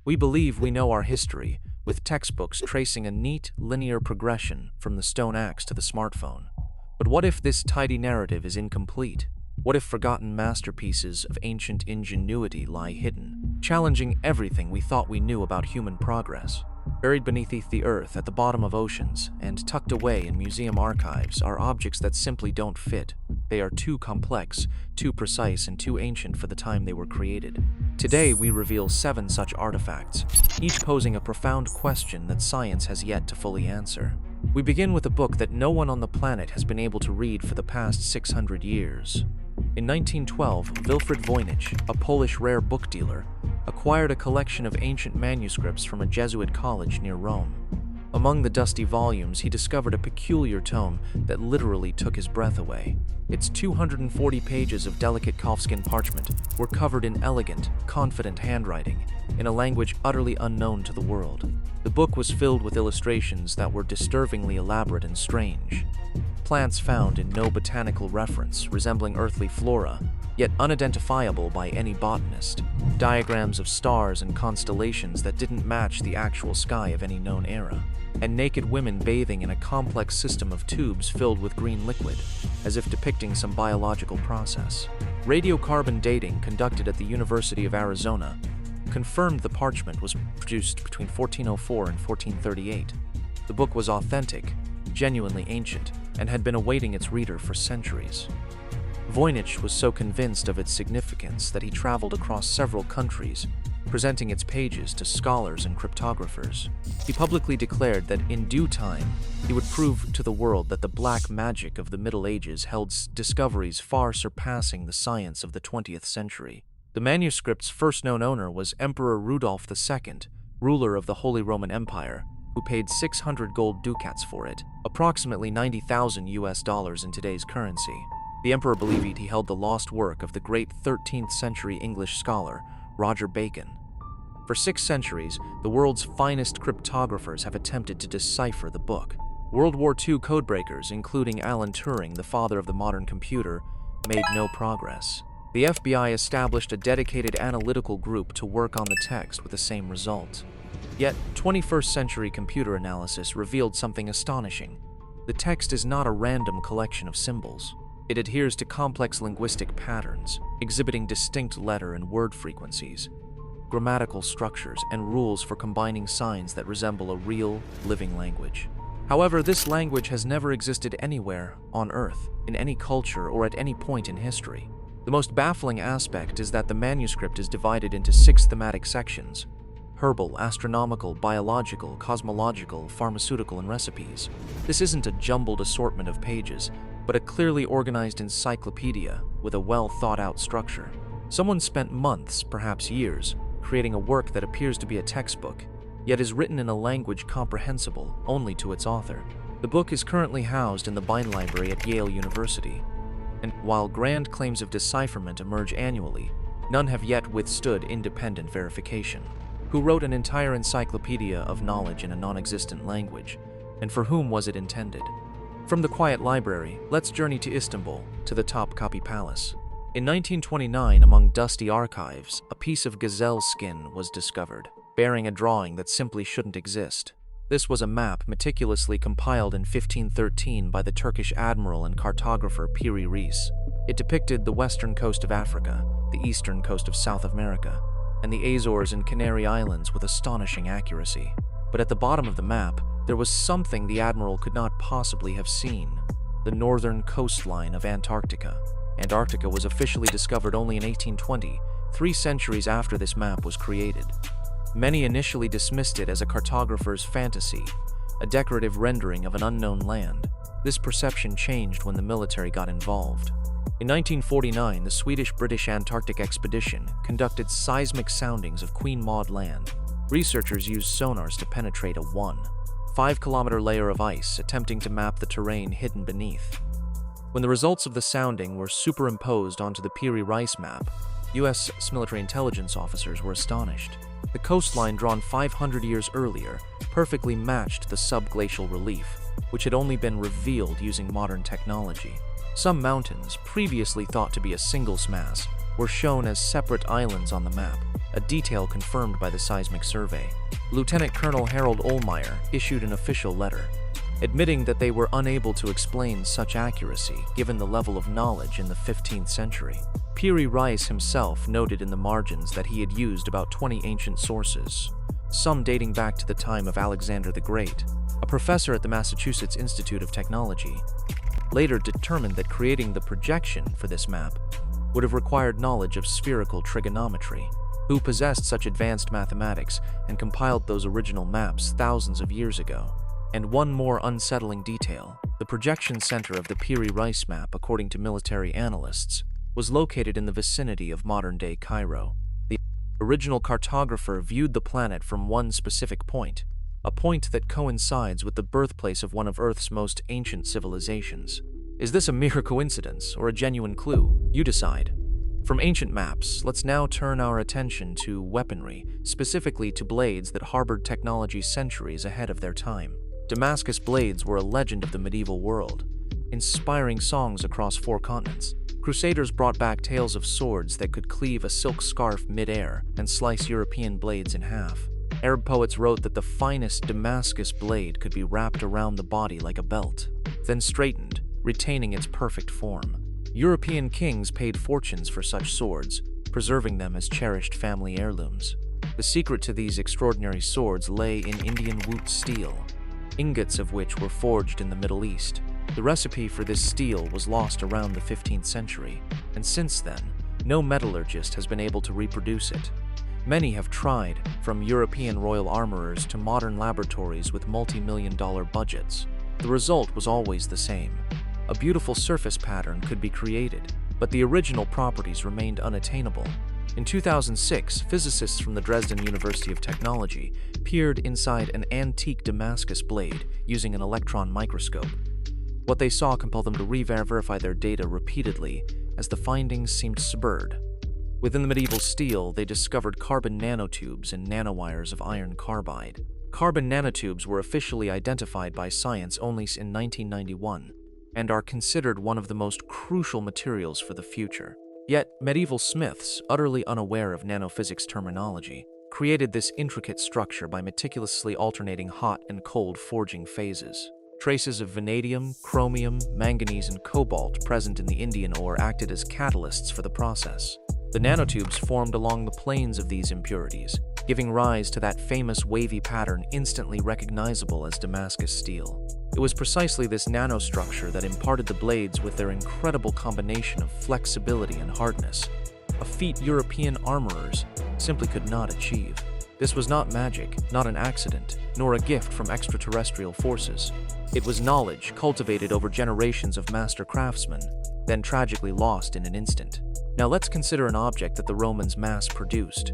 We believe we know our history, with textbooks tracing a neat, linear progression from the stone axe to the smartphone. But what if this tidy narrative is incomplete? What if forgotten masterpieces of ancient ingenuity lie hidden, challenging everything we thought we knew about human progress? Buried beneath the earth at the bottom of oceans and tucked away in museum archives are objects that simply don't fit. They are too complex, too precise, and too ancient for the time they were created. Today, we reveal 7 such artifacts, each posing a profound question that science has yet to fully answer. We begin with a book that no one on the planet has been able to read for the past 600 years. In 1912, Wilfrid Voynich, a Polish rare book dealer, acquired a collection of ancient manuscripts from a Jesuit college near Rome. Among the dusty volumes, he discovered a peculiar tome that literally took his breath away. Its 240 pages of delicate calfskin parchment were covered in elegant, confident handwriting, in a language utterly unknown to the world. The book was filled with illustrations that were disturbingly elaborate and strange. Plants found in no botanical reference, resembling earthly flora, yet unidentifiable by any botanist. Diagrams of stars and constellations that didn't match the actual sky of any known era. And naked women bathing in a complex system of tubes filled with green liquid, as if depicting some biological process. Radiocarbon dating conducted at the University of Arizona confirmed the parchment was produced between 1404 and 1438. The book was authentic, genuinely ancient, and had been awaiting its reader for centuries. Voynich was so convinced of its significance that he traveled across several countries, presenting its pages to scholars and cryptographers. He publicly declared that in due time, he would prove to the world that the black magic of the Middle Ages held discoveries far surpassing the science of the 20th century. The manuscript's first known owner was Emperor Rudolph II, ruler of the Holy Roman Empire, who paid 600 gold ducats for it, approximately $90,000 in today's currency. The emperor believed he held the lost work of the great 13th century English scholar, Roger Bacon. For 6 centuries, the world's finest cryptographers have attempted to decipher the book. World War II codebreakers, including Alan Turing, the father of the modern computer, made no progress. The FBI established a dedicated analytical group to work on the text with the same result. Yet, 21st century computer analysis revealed something astonishing. The text is not a random collection of symbols. It adheres to complex linguistic patterns, exhibiting distinct letter and word frequencies, grammatical structures, and rules for combining signs that resemble a real, living language. However, this language has never existed anywhere on Earth, in any culture, or at any point in history. The most baffling aspect is that the manuscript is divided into 6 thematic sections: herbal, astronomical, biological, cosmological, pharmaceutical, and recipes. This isn't a jumbled assortment of pages, but a clearly organized encyclopedia with a well-thought-out structure. Someone spent months, perhaps years, creating a work that appears to be a textbook, yet is written in a language comprehensible only to its author. The book is currently housed in the Bind Library at Yale University, and while grand claims of decipherment emerge annually, none have yet withstood independent verification. Who wrote an entire encyclopedia of knowledge in a non-existent language, and for whom was it intended? From the quiet library, let's journey to Istanbul, to the Topkapi Palace. In 1929, among dusty archives, a piece of gazelle skin was discovered, bearing a drawing that simply shouldn't exist. This was a map meticulously compiled in 1513 by the Turkish admiral and cartographer Piri Reis. It depicted the western coast of Africa, the eastern coast of South America, and the Azores and Canary Islands with astonishing accuracy. But at the bottom of the map, there was something the admiral could not possibly have seen: the northern coastline of Antarctica. Antarctica was officially discovered only in 1820, 3 centuries after this map was created. Many initially dismissed it as a cartographer's fantasy, a decorative rendering of an unknown land. This perception changed when the military got involved. In 1949, the Swedish-British Antarctic expedition conducted seismic soundings of Queen Maud Land. Researchers used sonars to penetrate a 1.5-kilometer layer of ice, attempting to map the terrain hidden beneath. When the results of the sounding were superimposed onto the Piri Reis map, U.S. military intelligence officers were astonished. The coastline drawn 500 years earlier perfectly matched the subglacial relief, which had only been revealed using modern technology. Some mountains, previously thought to be a single mass, were shown as separate islands on the map, a detail confirmed by the seismic survey. Lieutenant Colonel Harold Ohlmeyer issued an official letter, admitting that they were unable to explain such accuracy given the level of knowledge in the 15th century. Piri Reis himself noted in the margins that he had used about 20 ancient sources, some dating back to the time of Alexander the Great. A professor at the Massachusetts Institute of Technology later determined that creating the projection for this map would have required knowledge of spherical trigonometry. Who possessed such advanced mathematics and compiled those original maps thousands of years ago? And one more unsettling detail: the projection center of the Piri Reis map, according to military analysts, was located in the vicinity of modern-day Cairo. The original cartographer viewed the planet from one specific point, a point that coincides with the birthplace of one of Earth's most ancient civilizations. Is this a mere coincidence or a genuine clue? You decide. From ancient maps, let's now turn our attention to weaponry, specifically to blades that harbored technology centuries ahead of their time. Damascus blades were a legend of the medieval world, inspiring songs across 4 continents. Crusaders brought back tales of swords that could cleave a silk scarf mid-air and slice European blades in half. Arab poets wrote that the finest Damascus blade could be wrapped around the body like a belt, then straightened, retaining its perfect form. European kings paid fortunes for such swords, preserving them as cherished family heirlooms. The secret to these extraordinary swords lay in Indian woot steel, ingots of which were forged in the Middle East. The recipe for this steel was lost around the 15th century, and since then, no metallurgist has been able to reproduce it. Many have tried, from European royal armorers to modern laboratories with multi-million-dollar budgets. The result was always the same. A beautiful surface pattern could be created, but the original properties remained unattainable. In 2006, physicists from the Dresden University of Technology peered inside an antique Damascus blade using an electron microscope. What they saw compelled them to re-verify their data repeatedly, as the findings seemed spurred. Within the medieval steel, they discovered carbon nanotubes and nanowires of iron carbide. Carbon nanotubes were officially identified by science only in 1991, and are considered one of the most crucial materials for the future. Yet, medieval smiths, utterly unaware of nanophysics terminology, created this intricate structure by meticulously alternating hot and cold forging phases. Traces of vanadium, chromium, manganese, and cobalt present in the Indian ore acted as catalysts for the process. The nanotubes formed along the planes of these impurities, giving rise to that famous wavy pattern instantly recognizable as Damascus steel. It was precisely this nanostructure that imparted the blades with their incredible combination of flexibility and hardness, a feat European armorers simply could not achieve. This was not magic, not an accident, nor a gift from extraterrestrial forces. It was knowledge cultivated over generations of master craftsmen, then tragically lost in an instant. Now let's consider an object that the Romans mass-produced,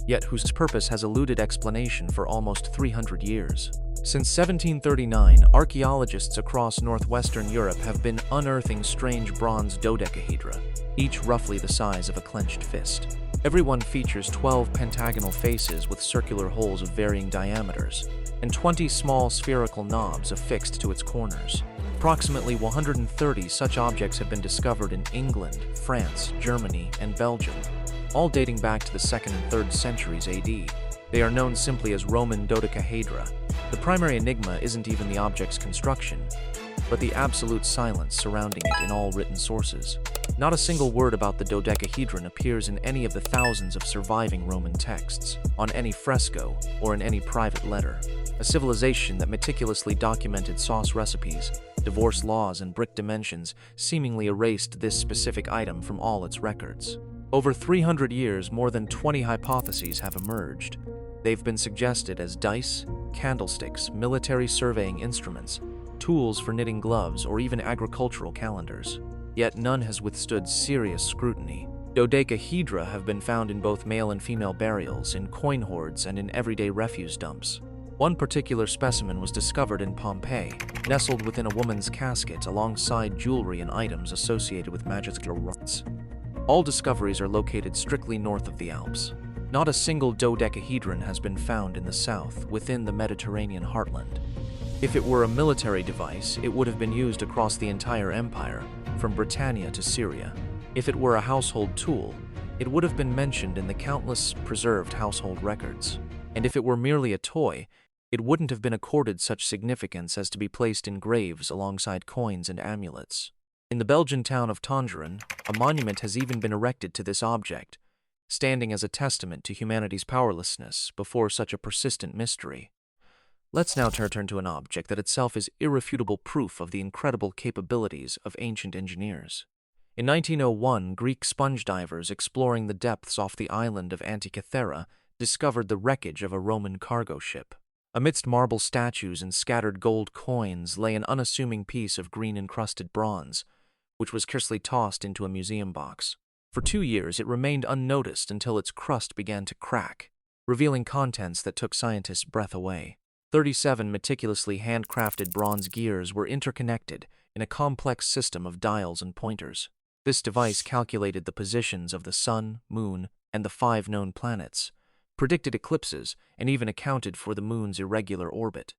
yet whose purpose has eluded explanation for almost 300 years. Since 1739, archaeologists across northwestern Europe have been unearthing strange bronze dodecahedra, each roughly the size of a clenched fist. Every one features 12 pentagonal faces with circular holes of varying diameters, and 20 small spherical knobs affixed to its corners. Approximately 130 such objects have been discovered in England, France, Germany, and Belgium, all dating back to the 2nd and 3rd centuries AD. They are known simply as Roman dodecahedra. The primary enigma isn't even the object's construction, but the absolute silence surrounding it in all written sources. Not a single word about the dodecahedron appears in any of the thousands of surviving Roman texts, on any fresco, or in any private letter. A civilization that meticulously documented sauce recipes, divorce laws, and brick dimensions seemingly erased this specific item from all its records. Over 300 years, more than 20 hypotheses have emerged. They've been suggested as dice, candlesticks, military surveying instruments, tools for knitting gloves, or even agricultural calendars. Yet none has withstood serious scrutiny. Dodecahedra have been found in both male and female burials, in coin hoards, and in everyday refuse dumps. One particular specimen was discovered in Pompeii, nestled within a woman's casket alongside jewelry and items associated with magical rites. All discoveries are located strictly north of the Alps. Not a single dodecahedron has been found in the south, within the Mediterranean heartland. If it were a military device, it would have been used across the entire empire, from Britannia to Syria. If it were a household tool, it would have been mentioned in the countless preserved household records. And if it were merely a toy, it wouldn't have been accorded such significance as to be placed in graves alongside coins and amulets. In the Belgian town of Tongeren, a monument has even been erected to this object, standing as a testament to humanity's powerlessness before such a persistent mystery. Let's now turn to an object that itself is irrefutable proof of the incredible capabilities of ancient engineers. In 1901, Greek sponge divers exploring the depths off the island of Antikythera discovered the wreckage of a Roman cargo ship. Amidst marble statues and scattered gold coins lay an unassuming piece of green-encrusted bronze, which was carefully tossed into a museum box. For 2 years, it remained unnoticed until its crust began to crack, revealing contents that took scientists' breath away. 37 meticulously handcrafted bronze gears were interconnected in a complex system of dials and pointers. This device calculated the positions of the sun, moon, and the 5 known planets, predicted eclipses, and even accounted for the moon's irregular orbit.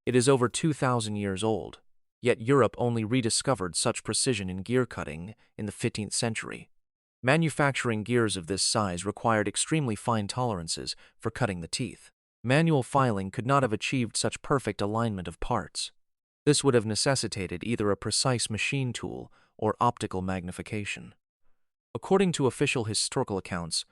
It is over 2,000 years old, yet Europe only rediscovered such precision in gear cutting in the 15th century. Manufacturing gears of this size required extremely fine tolerances for cutting the teeth. Manual filing could not have achieved such perfect alignment of parts. This would have necessitated either a precise machine tool or optical magnification. According to official historical accounts,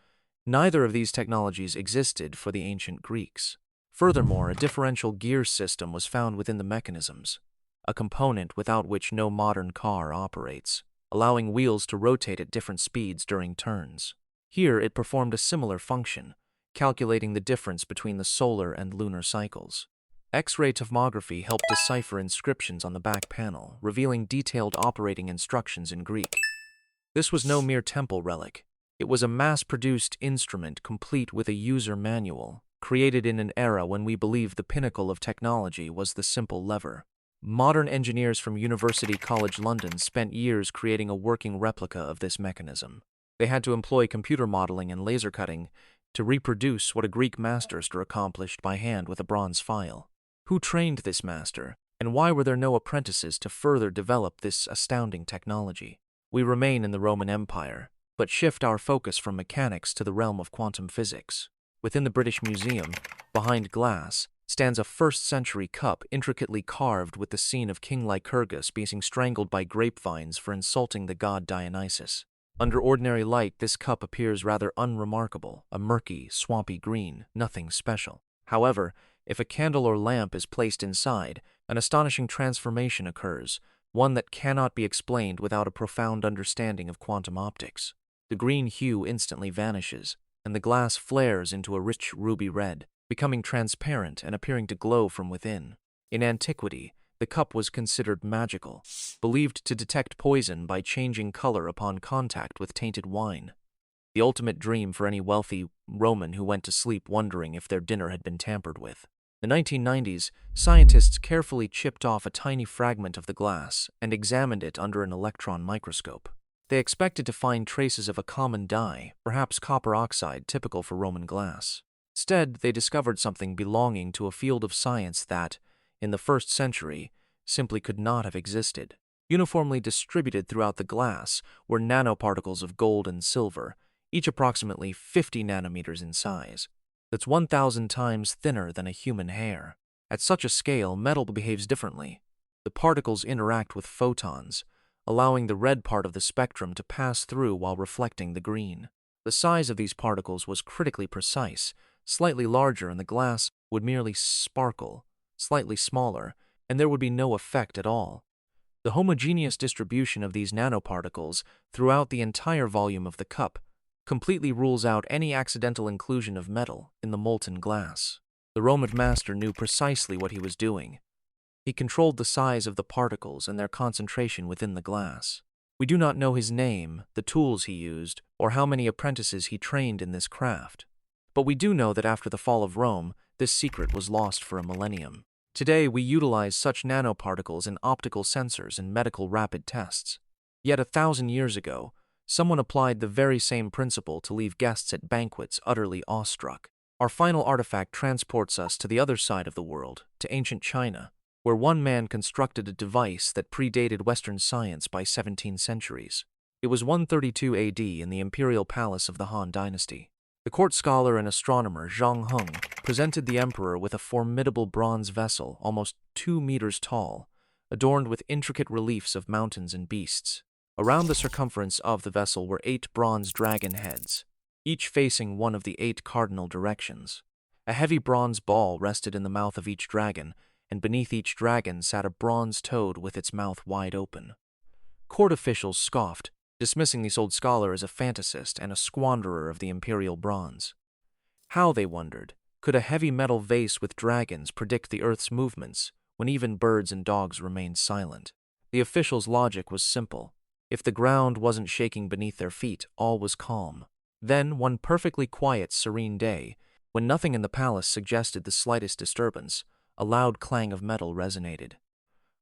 neither of these technologies existed for the ancient Greeks. Furthermore, a differential gear system was found within the mechanisms, a component without which no modern car operates, allowing wheels to rotate at different speeds during turns. Here, it performed a similar function, calculating the difference between the solar and lunar cycles. X-ray tomography helped decipher inscriptions on the back panel, revealing detailed operating instructions in Greek. This was no mere temple relic. It was a mass-produced instrument complete with a user manual, created in an era when we believed the pinnacle of technology was the simple lever. Modern engineers from University College London spent years creating a working replica of this mechanism. They had to employ computer modeling and laser cutting to reproduce what a Greek master accomplished by hand with a bronze file. Who trained this master, and why were there no apprentices to further develop this astounding technology? We remain in the Roman Empire, but shift our focus from mechanics to the realm of quantum physics. Within the British Museum, behind glass, stands a 1st-century cup intricately carved with the scene of King Lycurgus being strangled by grapevines for insulting the god Dionysus. Under ordinary light, this cup appears rather unremarkable, a murky, swampy green, nothing special. However, if a candle or lamp is placed inside, an astonishing transformation occurs, one that cannot be explained without a profound understanding of quantum optics. The green hue instantly vanishes, and the glass flares into a rich ruby red, becoming transparent and appearing to glow from within. In antiquity, the cup was considered magical, believed to detect poison by changing color upon contact with tainted wine. The ultimate dream for any wealthy Roman who went to sleep wondering if their dinner had been tampered with. In the 1990s, scientists carefully chipped off a tiny fragment of the glass and examined it under an electron microscope. They expected to find traces of a common dye, perhaps copper oxide typical for Roman glass. Instead, they discovered something belonging to a field of science that, in the 1st century, simply could not have existed. Uniformly distributed throughout the glass were nanoparticles of gold and silver, each approximately 50 nanometers in size. That's 1,000 times thinner than a human hair. At such a scale, metal behaves differently. The particles interact with photons, allowing the red part of the spectrum to pass through while reflecting the green. The size of these particles was critically precise, slightly larger, and the glass would merely sparkle, slightly smaller, and there would be no effect at all. The homogeneous distribution of these nanoparticles throughout the entire volume of the cup completely rules out any accidental inclusion of metal in the molten glass. The Roman master knew precisely what he was doing. He controlled the size of the particles and their concentration within the glass. We do not know his name, the tools he used, or how many apprentices he trained in this craft. But we do know that after the fall of Rome, this secret was lost for a millennium. Today, we utilize such nanoparticles in optical sensors and medical rapid tests. Yet 1,000 years ago, someone applied the very same principle to leave guests at banquets utterly awestruck. Our final artifact transports us to the other side of the world, to ancient China, where one man constructed a device that predated Western science by 17 centuries. It was 132 AD in the imperial palace of the Han dynasty. The court scholar and astronomer Zhang Heng presented the emperor with a formidable bronze vessel almost 2 meters tall, adorned with intricate reliefs of mountains and beasts. Around the circumference of the vessel were 8 bronze dragon heads, each facing one of the 8 cardinal directions. A heavy bronze ball rested in the mouth of each dragon, and beneath each dragon sat a bronze toad with its mouth wide open. Court officials scoffed, dismissing this old scholar as a fantasist and a squanderer of the imperial bronze. How, they wondered, could a heavy metal vase with dragons predict the Earth's movements when even birds and dogs remained silent? The officials' logic was simple. If the ground wasn't shaking beneath their feet, all was calm. Then, one perfectly quiet, serene day, when nothing in the palace suggested the slightest disturbance, a loud clang of metal resonated.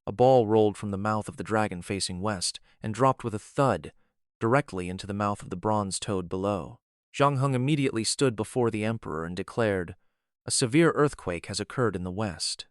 A ball rolled from the mouth of the dragon facing west and dropped with a thud directly into the mouth of the bronze toad below. Zhang Heng immediately stood before the emperor and declared, "A severe earthquake has occurred in the west.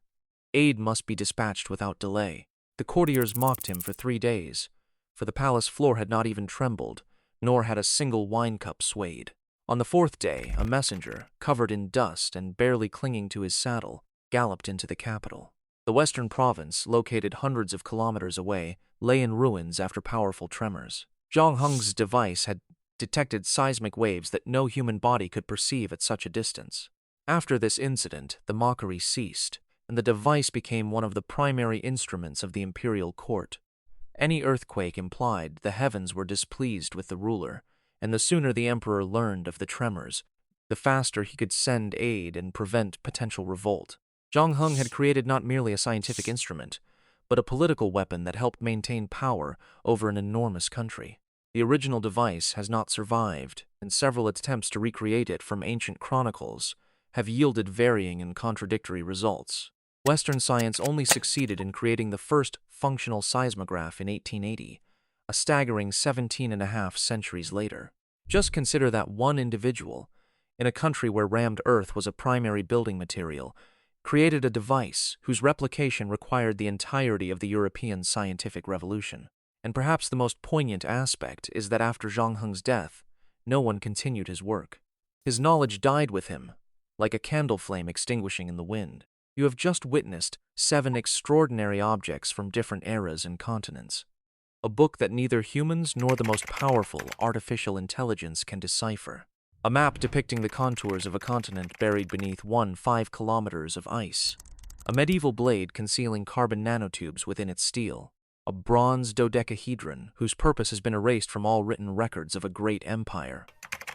Aid must be dispatched without delay." The courtiers mocked him for 3 days, for the palace floor had not even trembled, nor had a single wine cup swayed. On the 4th day, a messenger, covered in dust and barely clinging to his saddle, galloped into the capital. The western province, located hundreds of kilometers away, lay in ruins after powerful tremors. Zhang Heng's device had detected seismic waves that no human body could perceive at such a distance. After this incident, the mockery ceased, and the device became one of the primary instruments of the imperial court. Any earthquake implied the heavens were displeased with the ruler, and the sooner the emperor learned of the tremors, the faster he could send aid and prevent potential revolt. Zhang Heng had created not merely a scientific instrument, but a political weapon that helped maintain power over an enormous country. The original device has not survived, and several attempts to recreate it from ancient chronicles have yielded varying and contradictory results. Western science only succeeded in creating the first functional seismograph in 1880, a staggering 17.5 centuries later. Just consider that one individual, in a country where rammed earth was a primary building material, created a device whose replication required the entirety of the European scientific revolution. And perhaps the most poignant aspect is that after Zhang Heng's death, no one continued his work. His knowledge died with him, like a candle flame extinguishing in the wind. You have just witnessed 7 extraordinary objects from different eras and continents. A book that neither humans nor the most powerful artificial intelligence can decipher. A map depicting the contours of a continent buried beneath 5 kilometers of ice. A medieval blade concealing carbon nanotubes within its steel. A bronze dodecahedron whose purpose has been erased from all written records of a great empire.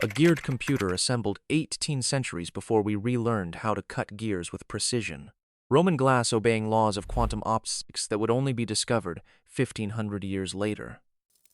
A geared computer assembled 18 centuries before we relearned how to cut gears with precision. Roman glass obeying laws of quantum optics that would only be discovered 1,500 years later.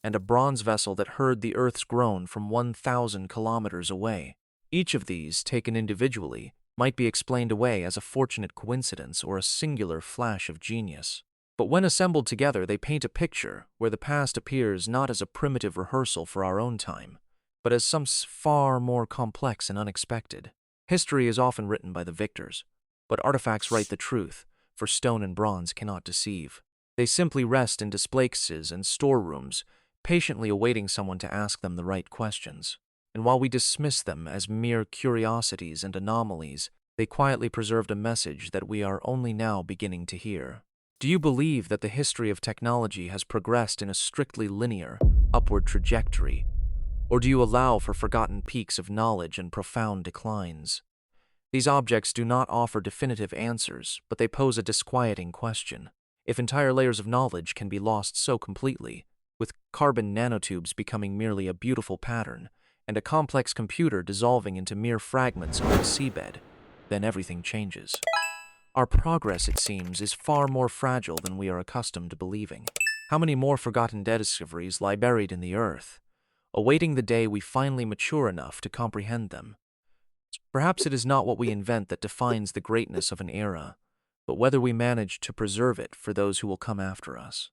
And a bronze vessel that heard the Earth's groan from 1,000 kilometers away. Each of these, taken individually, might be explained away as a fortunate coincidence or a singular flash of genius. But when assembled together, they paint a picture where the past appears not as a primitive rehearsal for our own time, but as some far more complex and unexpected. History is often written by the victors, but artifacts write the truth, for stone and bronze cannot deceive. They simply rest in displaces and storerooms, patiently awaiting someone to ask them the right questions. And while we dismiss them as mere curiosities and anomalies, they quietly preserved a message that we are only now beginning to hear. Do you believe that the history of technology has progressed in a strictly linear, upward trajectory? Or do you allow for forgotten peaks of knowledge and profound declines? These objects do not offer definitive answers, but they pose a disquieting question. If entire layers of knowledge can be lost so completely, with carbon nanotubes becoming merely a beautiful pattern, and a complex computer dissolving into mere fragments on the seabed, then everything changes. Our progress, it seems, is far more fragile than we are accustomed to believing. How many more forgotten discoveries lie buried in the earth, awaiting the day we finally mature enough to comprehend them? Perhaps it is not what we invent that defines the greatness of an era, but whether we manage to preserve it for those who will come after us.